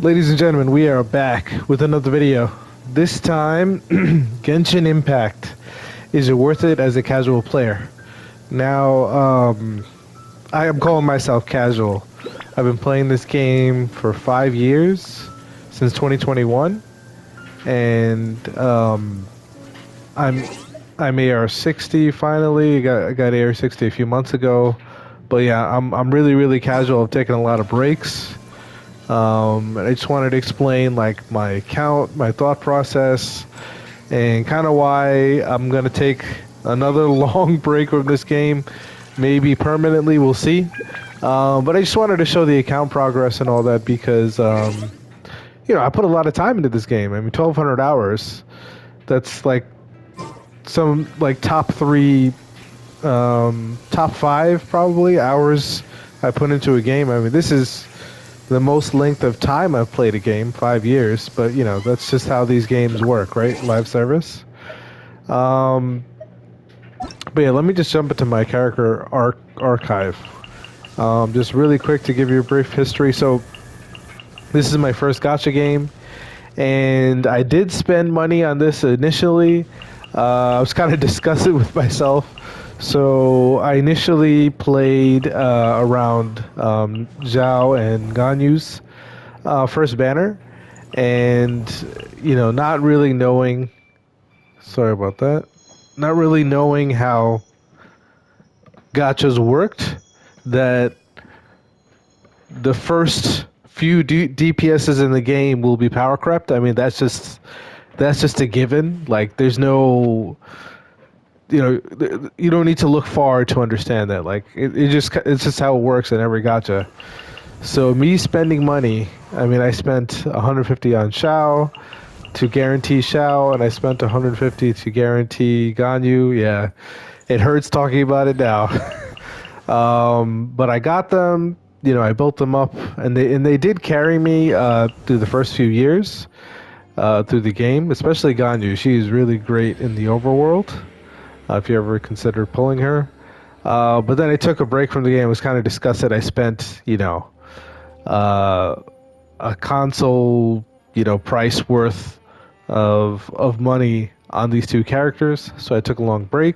Ladies and gentlemen, we are back with another video. This time, Genshin Impact. Is it worth it as a casual player? Now, I am calling myself casual. I've been playing this game for 5 years, since 2021, and I'm I'm AR60 finally. I got AR60 a few months ago, but yeah, I'm really casual. I've taken a lot of breaks. I just wanted to explain like my account, my thought process, and kind of why I'm gonna take another long break from this game, maybe permanently. We'll see. But I just wanted to show the account progress and all that because I put a lot of time into this game. I mean, 1,200 hours. That's like some like top three, top five probably hours I put into a game. I mean, this is the most length of time I've played a game, 5 years. But that's just how these games work, right? Live service. Um, but yeah, let me just jump into my character archive. Just really quick to give you a brief history. So this is my first gotcha game, and I did spend money on this initially. I was kind of discussing with myself. So I initially played around Zhao and Ganyu's first banner, and not really knowing. Sorry about that. Not really knowing how gotchas worked. That the first few DPSs in the game will be power crept. I mean, that's just a given. Like, there's no, you don't need to look far to understand that. Like, it's just how it works in every gotcha. So me spending money, I mean, I spent 150 on Shao to guarantee Shao, and I spent 150 to guarantee Ganyu. Yeah, it hurts talking about it now. But I got them. I built them up, and they did carry me through the first few years through the game, especially Ganyu. She's really great in the overworld. If you ever considered pulling her. But then I took a break from the game. It was kind of disgusted. I spent, uh, a console, price worth of money on these two characters. So I took a long break.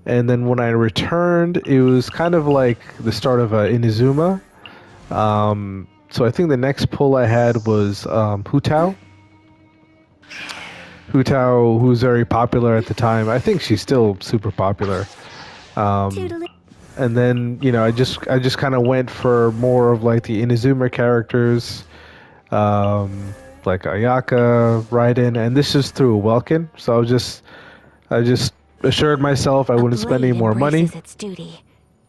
And then when I returned, it was kind of like the start of Inazuma. So I think the next pull I had was Hu Tao. Hu Tao, who's very popular at the time. I think she's still super popular. Um, and then I just kind of went for more of like the Inazuma characters, um, like Ayaka, Raiden, and this is through a Welkin. So I just assured myself I A wouldn't spend any blade more money. embraces its duty,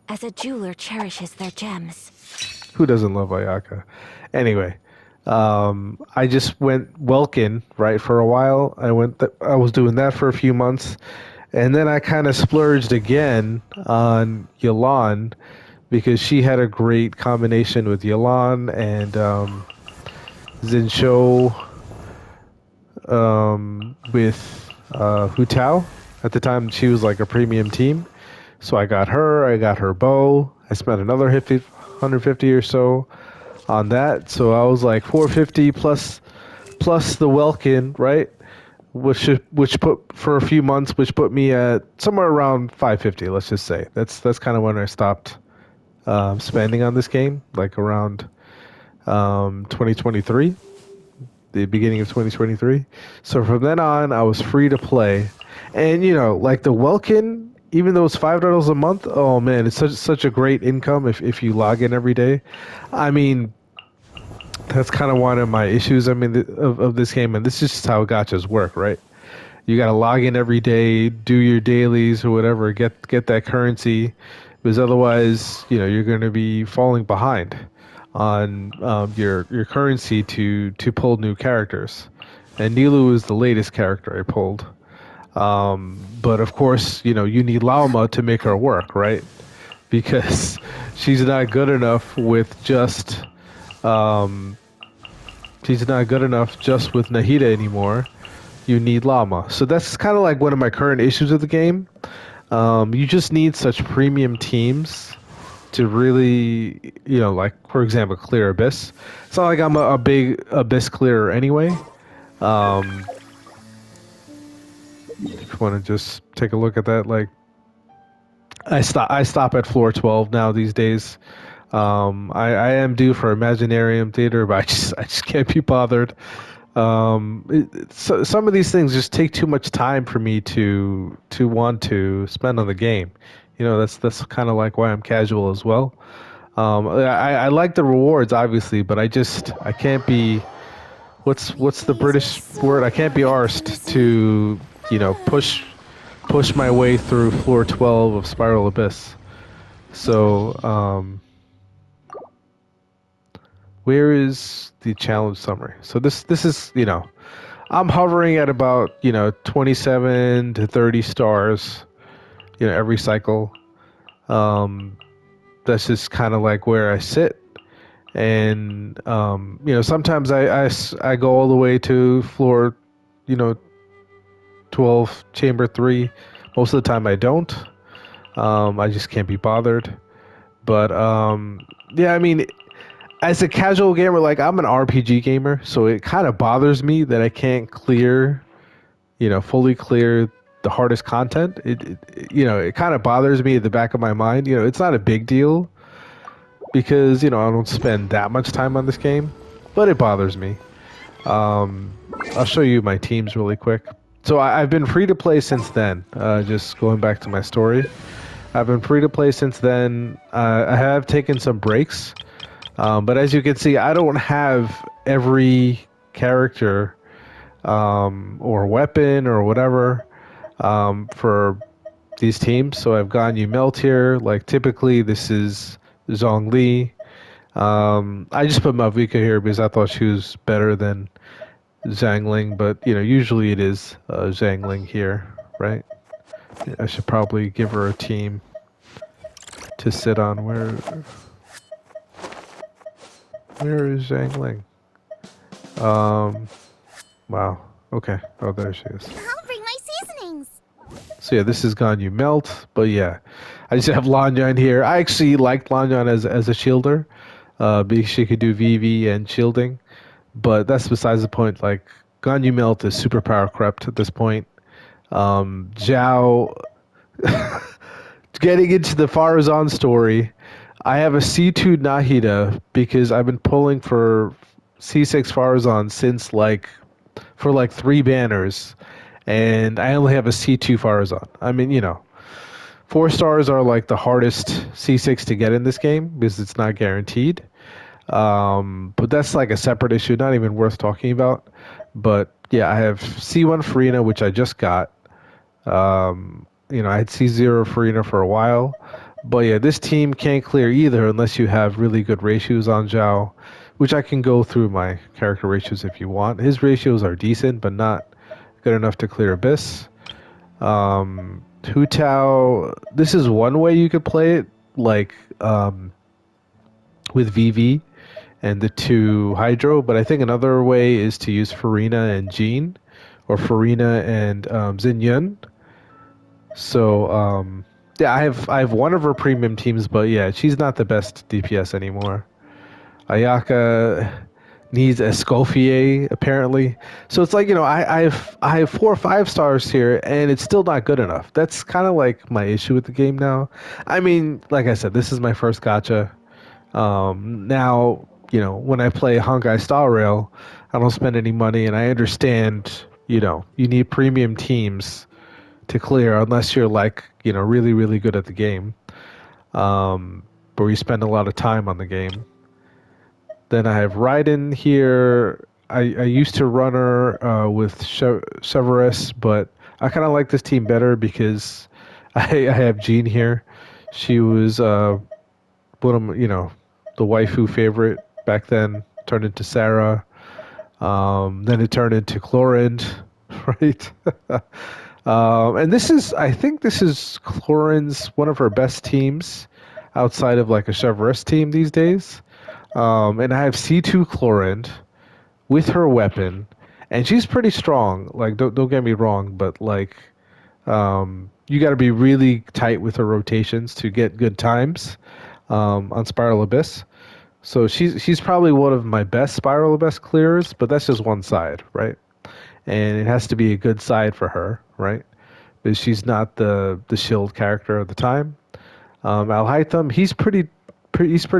as a jeweler cherishes their gems. Who doesn't love Ayaka? Anyway, I just went Welkin right for a while. I was doing that for a few months, and then I kind of splurged again on Yalan because she had a great combination with Yalan and Zinchou with Hu Tao. At the time, she was like a premium team. So I got her. I got her bow. I spent another 150 or so on that. So I was like 450 plus the Welkin, right? Which put for a few months, which put me at somewhere around 550. Let's just say that's kind of when I stopped spending on this game, like around 2023, the beginning of 2023. So from then on, I was free to play, and like the Welkin, even though it's $5 a month, oh man, it's such a great income if you log in every day. I mean, that's kind of one of my issues. I mean, of this game, and this is just how gachas work, right? You got to log in every day, do your dailies or whatever, get that currency, because otherwise, you're going to be falling behind on your currency to pull new characters. And Nilu is the latest character I pulled. But of course, you need Lauma to make her work, right? Because she's not good enough with just um, she's not good enough just with Nahida anymore. You need Llama. So that's kind of like one of my current issues with the game. You just need such premium teams to really, like for example, clear Abyss. It's not like I'm a big Abyss clearer anyway. Um, if you want to just take a look at that, like I stop at floor 12 now these days. I am due for Imaginarium Theater, but I just can't be bothered. So some of these things just take too much time for me to want to spend on the game. That's kind of like why I'm casual as well. I like the rewards obviously, but I can't be what's the These are British word? so I can't be arsed to push my way through floor 12 of Spiral Abyss. So where is the challenge summary? So this is I'm hovering at about 27 to 30 stars every cycle. Um, that's just kind of like where I sit. And sometimes I go all the way to floor you know 12 chamber 3. Most of the time I don't. I just can't be bothered. But yeah, I mean, as a casual gamer, like I'm an RPG gamer, so it kind of bothers me that I can't fully clear the hardest content. It kind of bothers me at the back of my mind. It's not a big deal because I don't spend that much time on this game, but it bothers me. I'll show you my teams really quick. So I've been free to play since then. Just going back to my story, I've been free to play since then. I have taken some breaks, but as you can see, I don't have every character or weapon or whatever for these teams. So I've gotten you Melt here. Like typically, this is Zhongli. I just put Mavuka here because I thought she was better than Zhangling, but usually it is Zhangling here, right? I should probably give her a team to sit on. Where is Zhangling? Um, wow. Okay. Oh, there she is. I'll bring my seasonings. So yeah, this is Ganyu Melt, but yeah, I just have Lanyan here. I actually liked Lanyan as a shielder, because she could do VV and shielding, but that's besides the point. Like Ganyu Melt is super power crept at this point. Zhao, getting into the Farazan story, I have a C2 Nahida because I've been pulling for C6 Farazan since for like 3 banners, and I only have a C2 Farazan. I mean, 4 stars are like the hardest C6 to get in this game because it's not guaranteed. But that's like a separate issue, not even worth talking about. But yeah, I have C1 Farina, which I just got. I had C0 Farina for a while. But yeah, this team can't clear either unless you have really good ratios on Zhao, which I can go through my character ratios if you want. His ratios are decent, but not good enough to clear Abyss. Hu Tao, this is one way you could play it, like with VV and the 2 Hydro, but I think another way is to use Farina and Jean, or Farina and Xin Yun. So yeah, I have one of her premium teams, but yeah, she's not the best DPS anymore. Ayaka needs Escoffier apparently. So it's like I have 4 or 5 stars here, and it's still not good enough. That's kind of like my issue with the game now. I mean, like I said, this is my first gacha. Now when I play Honkai Star Rail, I don't spend any money, and I understand you need premium teams to clear unless you're like really really good at the game, but you spend a lot of time on the game. Then I have Raiden here. I used to run her with Severus, but I kind of like this team better because I have Jean here. She was one of the waifu favorite back then. Turned into Sarah. Then it turned into Chlorinde, right? And I think this is Chlorine's one of her best teams outside of like a Chevrolet team these days. And I have C2 Chlorinde with her weapon, and she's pretty strong. Like, don't get me wrong, but like, you got to be really tight with her rotations to get good times. on Spiral Abyss. So she's probably one of my best Spiral Abyss clearers, but that's just one side, right? And it has to be a good side for her, right? Because she's not the shield character at the time. Al Haitham, he's pretty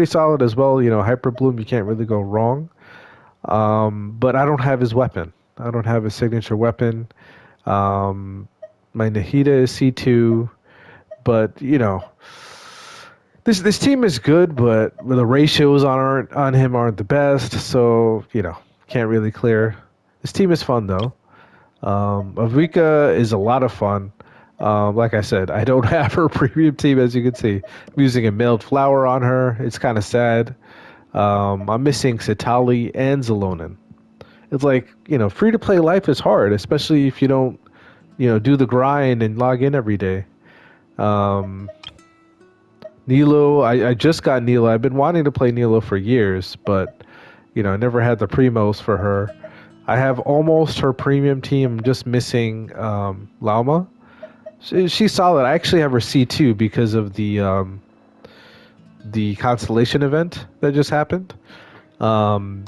solid as well. You know, Hyper Bloom, you can't really go wrong. But I don't have his weapon. I don't have his signature weapon. Um, my Nahida is C2, but you know, this team is good, but the ratios on him aren't the best. So you know, can't really clear. This team is fun though. Avrika is a lot of fun. Like I said, I don't have her premium team, as you can see. I'm using a mailed flower on her. It's kind of sad. I'm missing Sitali and Zalonin. It's like, you know, free to play life is hard, especially if you don't, you know, do the grind and log in every day. Um, Nilo, I just got Nilo. I've been wanting to play Nilo for years, but, you know, I never had the primos for her. I have almost her premium team, just missing Lauma. She's solid. I actually have her C2 because of the constellation event that just happened. Um,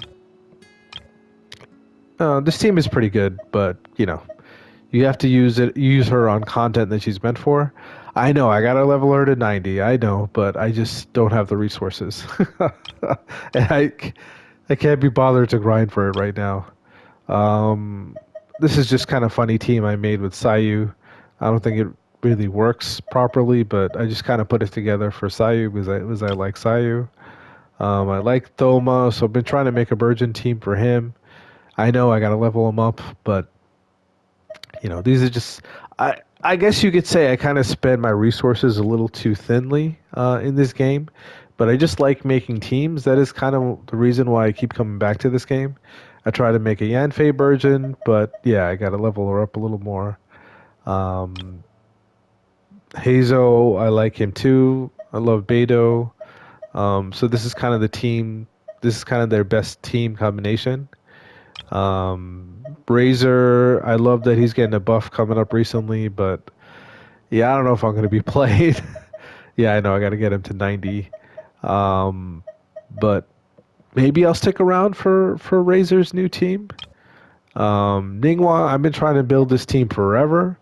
this team is pretty good, but you know, you have to use her on content that she's meant for. I know I gotta level her to 90. I know, but I just don't have the resources, and I can't be bothered to grind for it right now. Um, this is just kind of funny team I made with Sayu. I don't think it really works properly, but I just kind of put it together for Sayu because I like Sayu. I like Thoma, so I've been trying to make a Virgin team for him. I know I gotta level him up, but you know these are just. I guess you could say I kind of spend my resources a little too thinly in this game, but I just like making teams. That is kind of the reason why I keep coming back to this game. I try to make a Yanfei version, but yeah, I gotta level her up a little more. Um, Hazo, I like him too. I love Beto. So this is kind of the team. This is kind of their best team combination. Razor, I love that he's getting a buff coming up recently, but yeah, I don't know if I'm going to be played. Yeah, I know I got to get him to 90. Um, but maybe I'll stick around for Razor's new team. Ningguang, I've been trying to build this team forever.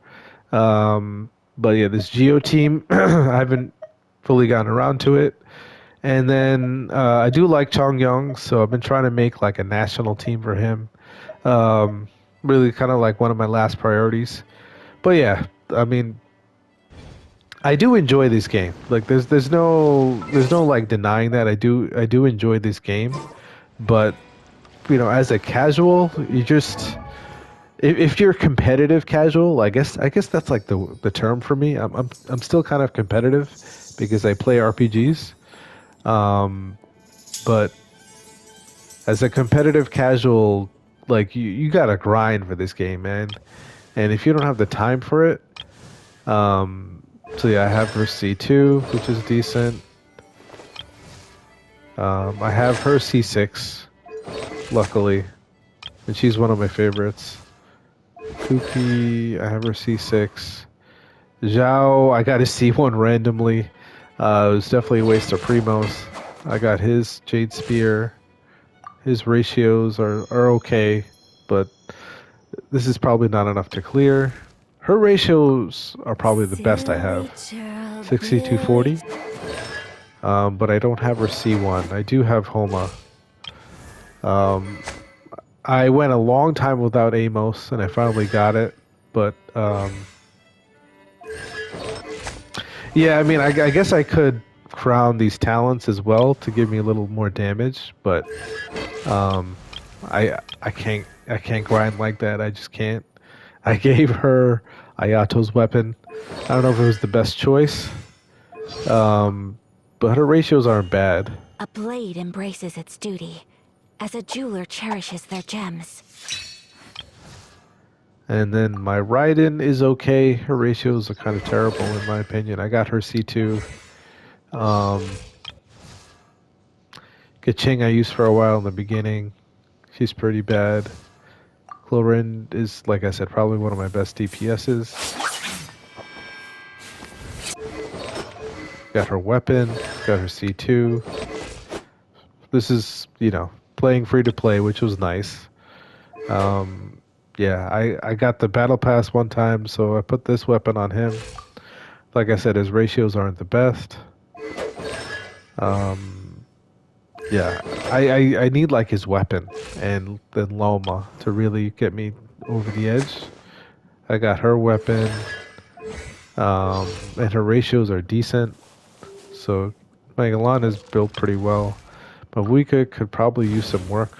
But yeah, this Geo team, I haven't fully gotten around to it. And then I do like Chong Young, so I've been trying to make like a national team for him. Um, really kind of like one of my last priorities. But yeah, I mean, I do enjoy this game. Like there's no like denying that I do enjoy this game. But you know, as a casual, you just if you're competitive casual, I guess that's like the term for me. I'm still kind of competitive because I play RPGs. Um, but as a competitive casual, like you gotta grind for this game, man. And if you don't have the time for it, um, so yeah, I have her C2, which is decent. I have her C6, luckily, and she's one of my favorites. Kuki, I have her C6. Zhao, I got his C1 randomly. It was definitely a waste of primos. I got his Jade Spear. His ratios are okay, but this is probably not enough to clear. Her ratios are probably the best I have. 6240. But I don't have her C1. I do have Homa. Um, I went a long time without Amos, and I finally got it. But yeah, I mean, I guess I could crown these talents as well to give me a little more damage, but um, I can't grind like that. I just can't. I gave her Ayato's weapon. I don't know if it was the best choice, um, but her ratios aren't bad. A blade embraces its duty, as a jeweler cherishes their gems. And then my Raiden is okay. Her ratios are kind of terrible in my opinion. I got her C2. Um, Kaching I used for a while in the beginning. She's pretty bad. Clorin is, like I said, probably one of my best DPSs. Got her weapon. Got her C2. This is, playing free to play, which was nice. Um, yeah, I got the battle pass one time, so I put this weapon on him. Like I said, his ratios aren't the best. Um, yeah, I need like his weapon and then Loma to really get me over the edge. I got her weapon, and her ratios are decent. So Megalon is built pretty well. But Wika could probably use some work.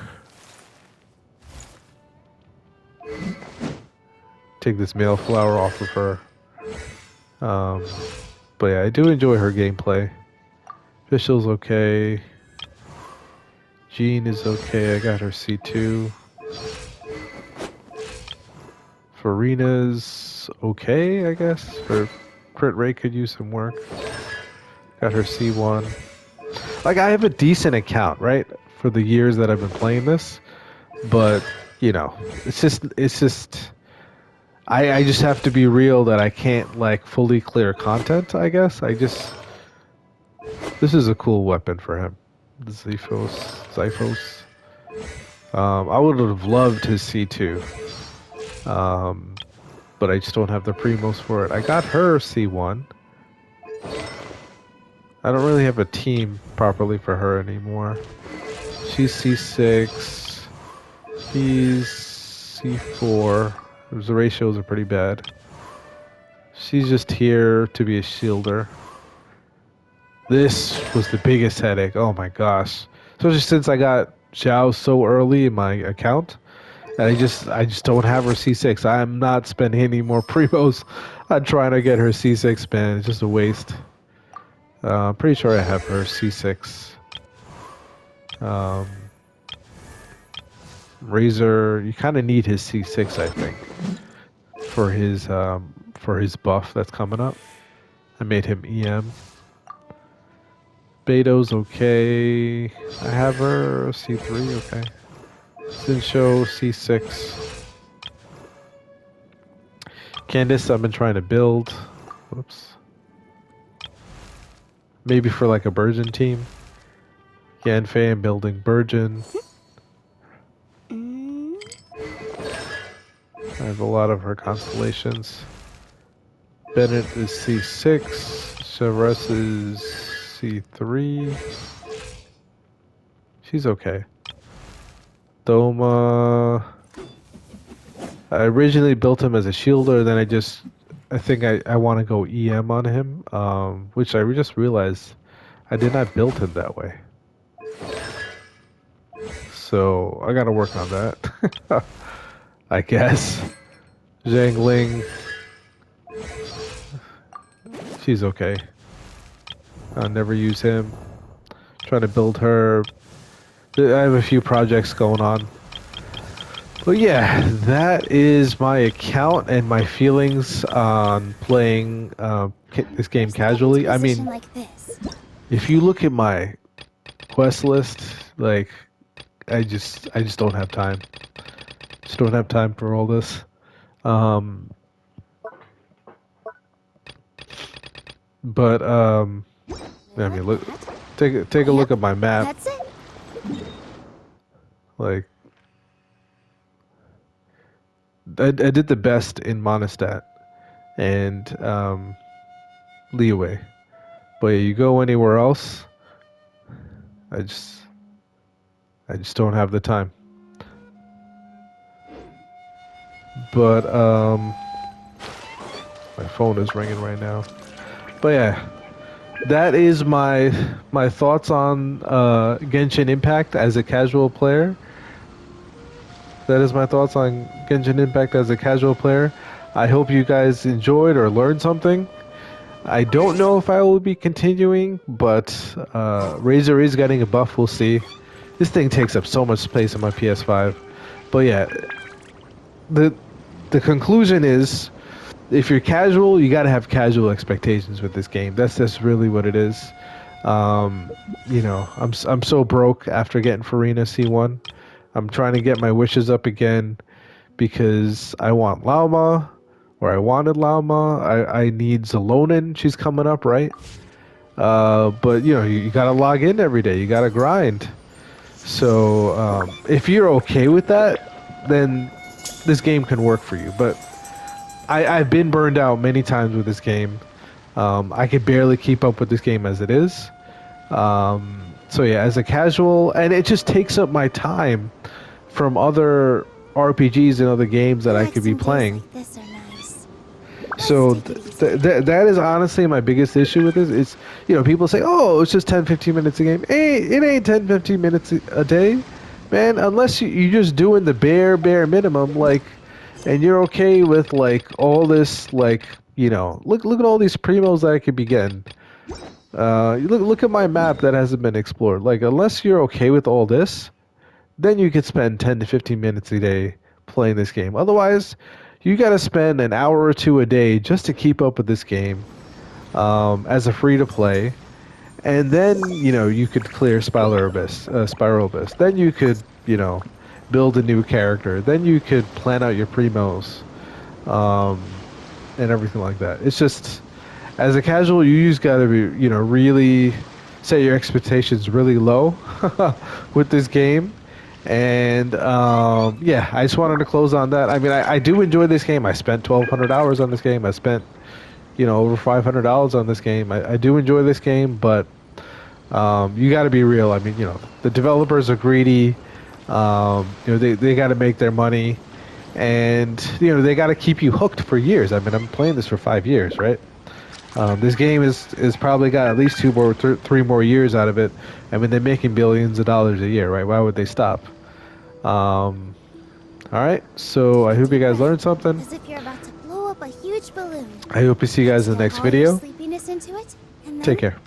Take this male flower off of her. Um, but yeah, I do enjoy her gameplay. Fischl's okay. Jean is okay. I got her C2. Farina's okay, I guess. Her crit rate could use some work. Got her C1. Like, I have a decent account, right? For the years that I've been playing this. But, it's just I just have to be real that I can't like fully clear content, I guess. This is a cool weapon for him. Xiphos. I would have loved his C2. Um, but I just don't have the primos for it. I got her C1. I don't really have a team properly for her anymore. She's C6. He's C4. The ratios are pretty bad. She's just here to be a shielder. This was the biggest headache. Oh my gosh. Especially since I got Zhao so early in my account. And I just don't have her C6. I'm not spending any more primos on trying to get her C6, man. It's just a waste. I'm pretty sure I have her C6. Um, Razor, you kind of need his C6, I think, for his buff that's coming up. I made him EM. Beto's okay. I have her C3, okay. Sinsho C6. Candice, I've been trying to build. Whoops. Maybe for like a Burgeon team. Yanfei, I'm building Burgeon. I have a lot of her constellations. Bennett is C6. Chevres is C3. She's okay. Doma. I originally built him as a shielder, then I think I want to go EM on him, which I just realized I did not build him that way. So I gotta work on that. I guess. Zhang Ling. She's okay. I'll never use him. Trying to build her. I have a few projects going on. But yeah, that is my account and my feelings on playing this game casually. I mean, if you look at my quest list, like, I just don't have time. Just don't have time for all this. But I mean, look, take a look at my map. That's it. Like, I did the best in Monostat and Leeway. But yeah, you go anywhere else, I just don't have the time. But my phone is ringing right now. But yeah, that is my thoughts on Genshin Impact as a casual player. That is my thoughts on Genshin Impact as a casual player. I hope you guys enjoyed or learned something. I don't know if I will be continuing, but Razor is getting a buff. We'll see. This thing takes up so much space on my PS5. But yeah, the conclusion is, if you're casual, you gotta have casual expectations with this game. That's just really what it is. I'm so broke after getting Farina C1. I'm trying to get my wishes up again because I want Lauma, or I wanted Lauma. I need Zalonin. She's coming up, right? But you know, you gotta log in every day. You gotta grind. So if you're okay with that, then this game can work for you. But I've been burned out many times with this game. I could barely keep up with this game as it is. So yeah, as a casual, and it just takes up my time from other RPGs and other games that I could be Relaxing days playing. like this are nice. Let's So take it easy. that is honestly my biggest issue with this. It's, you know, people say, oh, it's just 10, 15 minutes a game. Hey, it ain't 10, 15 minutes a day, man. Unless you're just doing the bare minimum, like, and you're okay with like all this, like, you know, look at all these primos that I could be getting. Look at my map that hasn't been explored. Like, unless you're okay with all this, then you could spend 10 to 15 minutes a day playing this game. Otherwise, you got to spend an hour or two a day just to keep up with this game as a free to play. And then, you know, you could clear Spiral Abyss. Then you could, you know, build a new character. Then you could plan out your primos and everything like that. It's just, as a casual, you just got to be, you know, really set your expectations really low with this game. And yeah, I just wanted to close on that. I mean, I do enjoy this game. I spent 1,200 hours on this game. I spent, you know, over $500 on this game. I do enjoy this game, but you got to be real. I mean, you know, the developers are greedy. You know, they got to make their money, and you know they got to keep you hooked for years. I mean, I'm playing this for 5 years, right? This game is probably got at least three more years out of it. I mean, they're making billions of dollars a year, right? Why would they stop? Um, all right. So I Take a hope you deep guys learned breath, something. as if you're about to blow up a huge balloon. I hope to see you guys in the Absorb next all your video. sleepiness into it, and Take then care.